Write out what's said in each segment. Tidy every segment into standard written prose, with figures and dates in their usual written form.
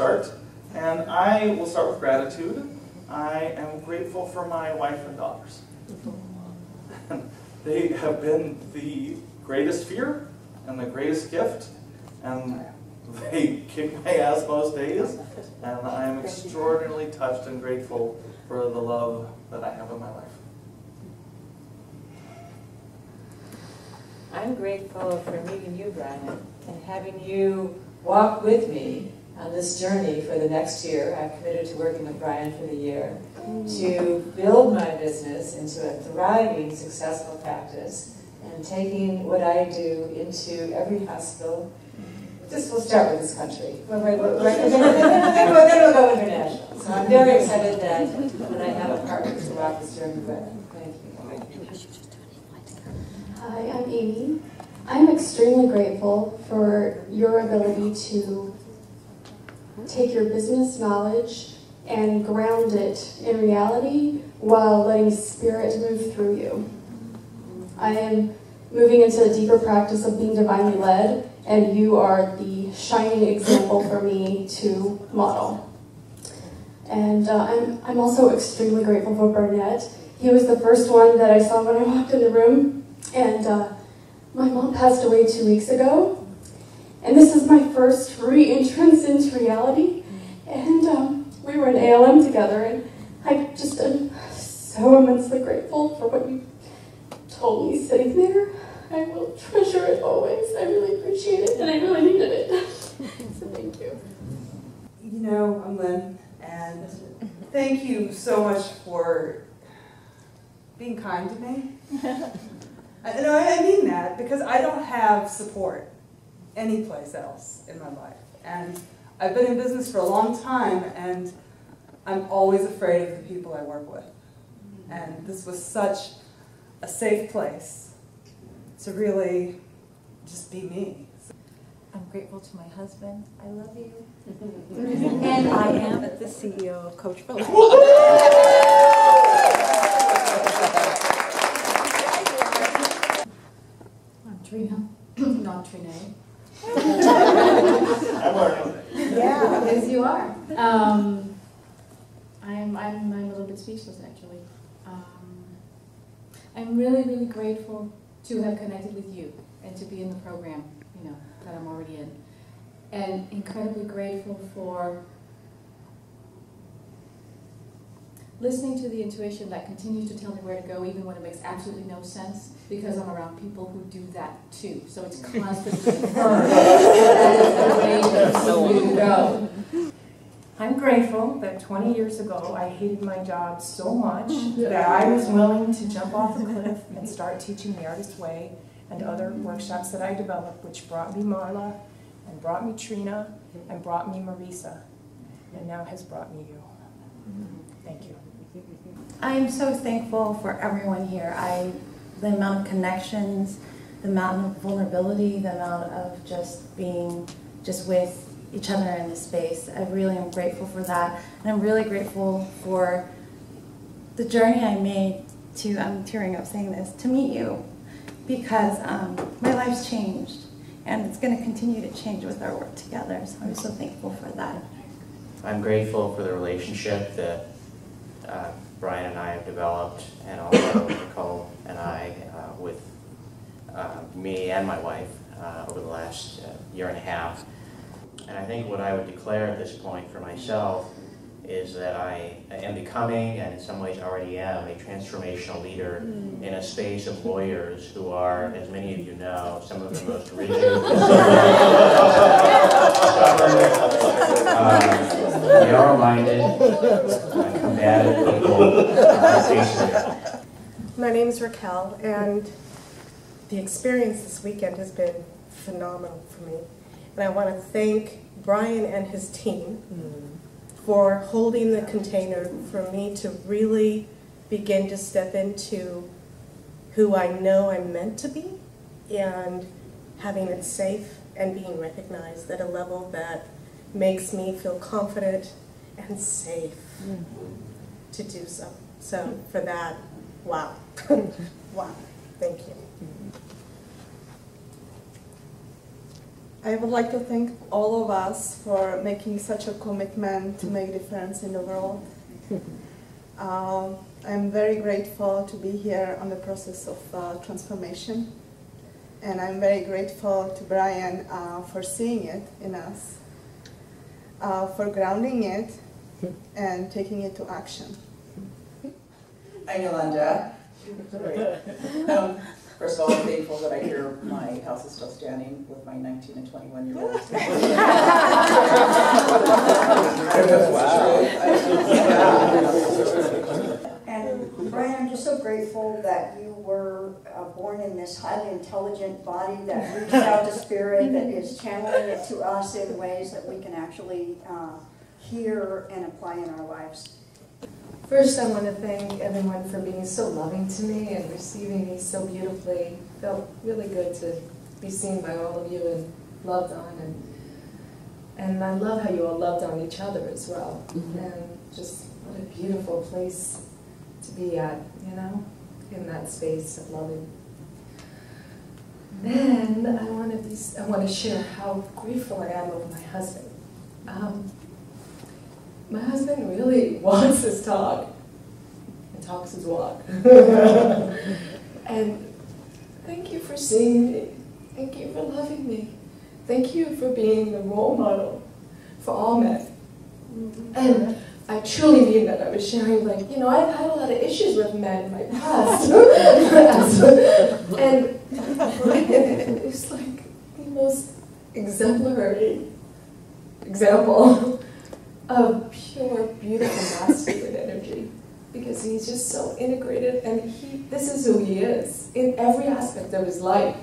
start. And I will start with gratitude. I am grateful for my wife and daughters. They have been the greatest fear and the greatest gift, and they kick my ass most days, and I am extraordinarily touched and grateful for the love that I have in my life. I'm grateful for meeting you, Brian, and having you walk with me on this journey for the next year. I've committed to working with Brian for the year to build my business into a thriving, successful practice, and taking what I do into every hospital. We'll start with this country. Then we'll go international. So I'm very excited that I have a partner to walk this journey with. Thank you. Hi, I'm Amy. I'm extremely grateful for your ability to take your business knowledge and ground it in reality while letting spirit move through you. I am moving into a deeper practice of being divinely led, and you are the shining example for me to model. And I'm also extremely grateful for Burnett. He was the first one that I saw when I walked in the room, and my mom passed away 2 weeks ago, and this is my first re-entrance into reality, and we were in ALM together, and I just am so immensely grateful for what you told me sitting there. I will treasure it always. I really appreciate it, and I really needed it. So thank you. You know, I'm Lynn, and thank you so much for being kind to me. I mean that because I don't have support anyplace else in my life. And I've been in business for a long time, and I'm always afraid of the people I work with. And this was such a safe place to really just be me. I'm grateful to my husband. I love you. And I am the CEO of Coach for Life. I'm Trina, not Trina. I'm learning. Yeah, as you are. I'm a little bit speechless, actually. I'm really, really grateful to have connected with you and to be in the program, that I'm already in. And incredibly grateful for listening to the intuition that continues to tell me where to go even when it makes absolutely no sense, because I'm around people who do that too. So it's constantly confirmed that is the way to go. I'm grateful that 20 years ago I hated my job so much that I was willing to jump off the cliff and start teaching the Artist Way and other workshops that I developed, which brought me Marla, and brought me Trina, and brought me Marisa, and now has brought me you. Thank you. I'm so thankful for everyone here. The amount of connections, the amount of vulnerability, the amount of just being with each other in this space. I really am grateful for that. And I'm really grateful for the journey I made I'm tearing up saying this, to meet you. Because my life's changed, and it's going to continue to change with our work together. So I'm so thankful for that. I'm grateful for the relationship that Brian and I have developed, and also Nicole and I with me and my wife over the last year and a half. And I think what I would declare at this point for myself is that I am becoming, and in some ways already am, a transformational leader in a space of lawyers who are, as many of you know, some of the most rigid, narrow-minded, combative people. My name is Raquel, and the experience this weekend has been phenomenal for me. And I want to thank Brian and his team for holding the container for me to really begin to step into who I know I'm meant to be, and having it safe and being recognized at a level that makes me feel confident and safe to do so. So for that, wow. Wow, thank you. I would like to thank all of us for making such a commitment to make a difference in the world. I'm very grateful to be here on the process of transformation. And I'm very grateful to Brian for seeing it in us, for grounding it and taking it to action. I'm Yolanda. First of all, I'm thankful that I hear my house is still standing with my 19 and 21-year-olds. And Brian, I'm just so grateful that you were born in this highly intelligent body that reached out to spirit, that is channeling it to us in ways that we can actually hear and apply in our lives. First, I want to thank everyone for being so loving to me and receiving me so beautifully. It felt really good to be seen by all of you and loved on. And I love how you all loved on each other as well. And just what a beautiful place to be at, you know, in that space of loving. Then I want to share how grateful I am of my husband. My husband really walks his talk and talks his walk. And thank you for seeing me. Thank you for loving me. Thank you for being the role model for all men. And I truly mean that. I was sharing, like, you know, I've had a lot of issues with men in my past. And it's like the most exemplary example of pure, beautiful masculine energy, because he's just so integrated, and this is who he is in every aspect of his life.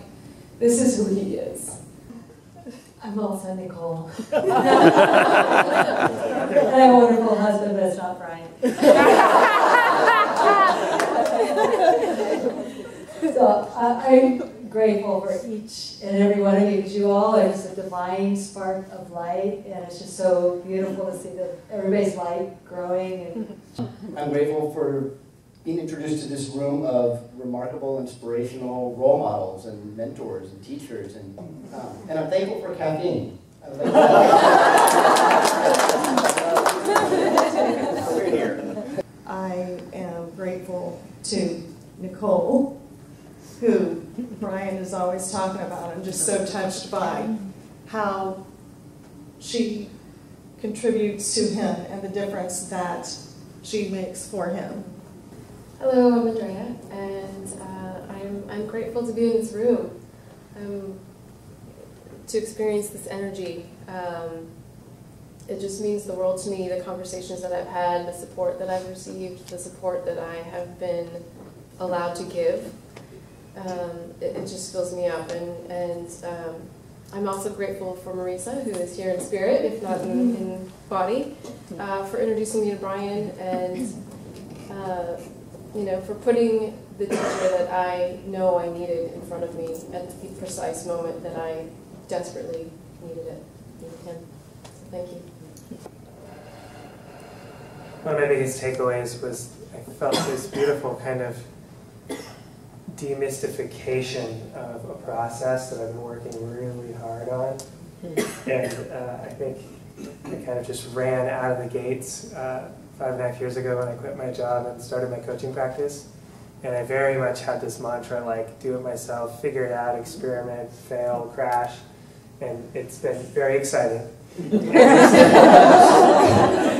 This is who he is. I'm also Nicole. And I have a wonderful husband, but it's not Brian. So I'm grateful for each and every one of you, because you all are just a divine spark of light, and it's just so beautiful to see everybody's light growing. And I'm grateful for being introduced to this room of remarkable, inspirational role models and mentors and teachers, and I'm thankful for caffeine. We're here. I am grateful to Nicole, who Brian is always talking about. I'm just so touched by how she contributes to him and the difference that she makes for him. Hello, I'm Andrea, and I'm grateful to be in this room, to experience this energy. It just means the world to me, the conversations that I've had, the support that I've received, the support that I have been allowed to give. It just fills me up, and I'm also grateful for Marisa, who is here in spirit, if not in body, for introducing me to Brian, and you know, for putting the teacher that I know I needed in front of me at the precise moment that I desperately needed him. So thank you. One of my biggest takeaways was I felt this beautiful kind of demystification of a process that I've been working really hard on. And I think I kind of just ran out of the gates 5.5 years ago when I quit my job and started my coaching practice. And I very much had this mantra, like, do it myself, figure it out, experiment, fail, crash. And it's been very exciting.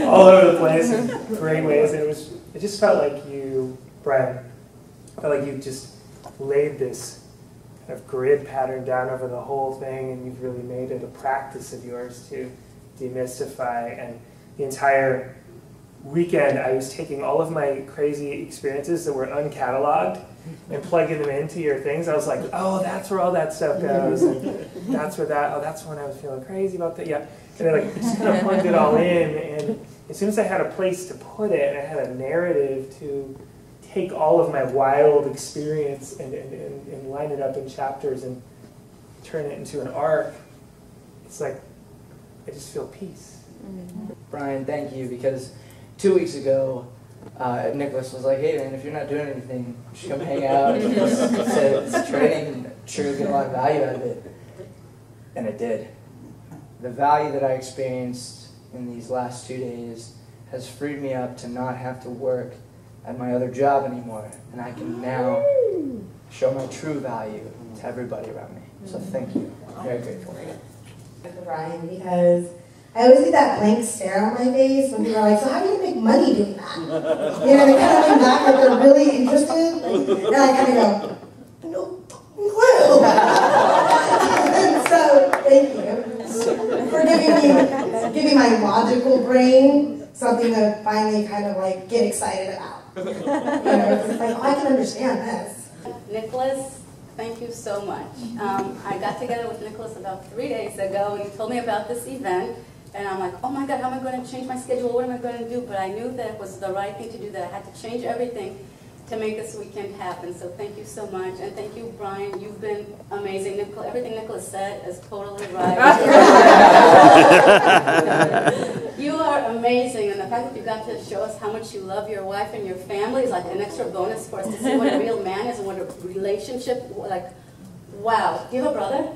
All over the place in great ways. And it just felt like you, Brian, felt like you just laid this kind of grid pattern down over the whole thing, and you've really made it a practice of yours to demystify. And the entire weekend, I was taking all of my crazy experiences that were uncatalogued and plugging them into your things. I was like, oh, that's where all that stuff goes. And that's where that's when I was feeling crazy about that. Yeah. And then, like, just kind of plugged it all in. And as soon as I had a place to put it, and I had a narrative to take all of my wild experience and line it up in chapters and turn it into an arc, it's like I just feel peace. Brian, thank you, because 2 weeks ago, Nicholas was like, hey man, if you're not doing anything, you should come hang out. He said it's training and I'm sure you'll get a lot of value out of it. and it did. The value that I experienced in these last 2 days has freed me up to not have to work at my other job anymore, and I can now show my true value to everybody around me. So thank you. I'm very grateful. Brian, because I always get that blank stare on my face when people are like, so how do you make money doing that? You know, they kind of come back like they're really interested, and I kind of go, no clue. And so, thank you for giving me my logical brain something to finally kind of like get excited about. You know, it's like, oh, I can understand this. Nicholas, thank you so much. I got together with Nicholas about 3 days ago, and he told me about this event, and I'm like, oh my God, how am I going to change my schedule? What am I going to do? But I knew that it was the right thing to do, that I had to change everything to make this weekend happen. So thank you so much, and thank you, Brian. You've been amazing. Everything Nicholas said is totally right. You are amazing, and the fact that you got to show us how much you love your wife and your family is like an extra bonus for us to see what a real man is and what a relationship, like, wow. Do you have a brother?